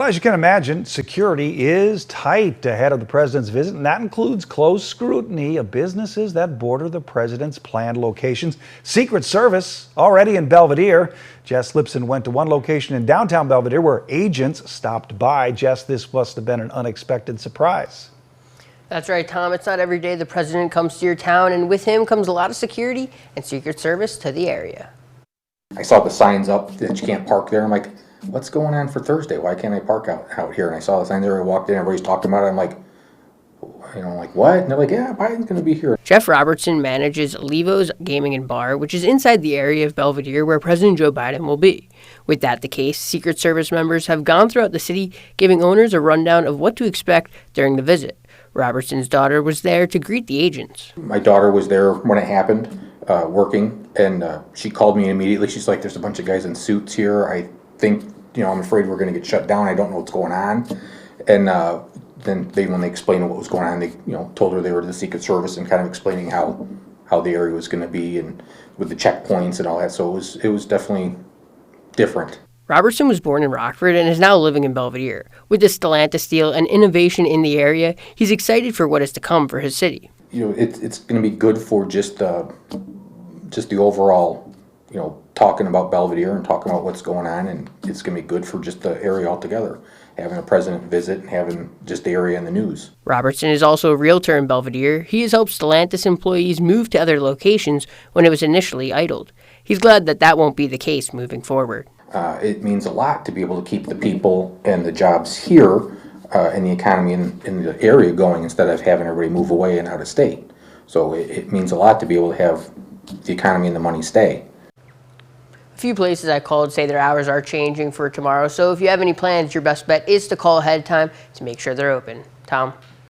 Well, as you can imagine, security is tight ahead of the president's visit, and that includes close scrutiny of businesses that border the president's planned locations. Secret Service already in Belvidere. Jess Lipson went to one location in downtown Belvidere where agents stopped by. Jess, this must have been an unexpected surprise. That's right, Tom. It's not every day the president comes to your town, and with him comes a lot of security and Secret Service to the area. I saw the signs up that you can't park there. I'm like, what's going on for Thursday? Why can't I park out here? And I saw the signs there. I walked in, everybody's talking about it. I'm like, like what? And they're like, yeah, Biden's going to be here. Jeff Robertson manages Levo's Gaming and Bar, which is inside the area of Belvidere where President Joe Biden will be. With that the case, Secret Service members have gone throughout the city, giving owners a rundown of what to expect during the visit. Robertson's daughter was there to greet the agents. My daughter was there when it happened, working, and she called me immediately. She's like, there's a bunch of guys in suits here. I think, I'm afraid we're going to get shut down. I don't know what's going on. And then when they explained what was going on, they, told her they were the Secret Service and kind of explaining how the area was going to be and with the checkpoints and all that. So it was definitely different. Robertson was born in Rockford and is now living in Belvidere. With the Stellantis deal and innovation in the area, he's excited for what is to come for his city. It's going to be good for just the overall, talking about Belvidere and talking about what's going on, and it's going to be good for just the area altogether, having a president visit and having just the area in the news. Robertson is also a realtor in Belvidere. He has helped Stellantis employees move to other locations when it was initially idled. He's glad that won't be the case moving forward. It means a lot to be able to keep the people and the jobs here and the economy in the area going instead of having everybody move away and out of state. So it means a lot to be able to have the economy and the money stay. A few places I called say their hours are changing for tomorrow, so if you have any plans, your best bet is to call ahead of time to make sure they're open. Tom?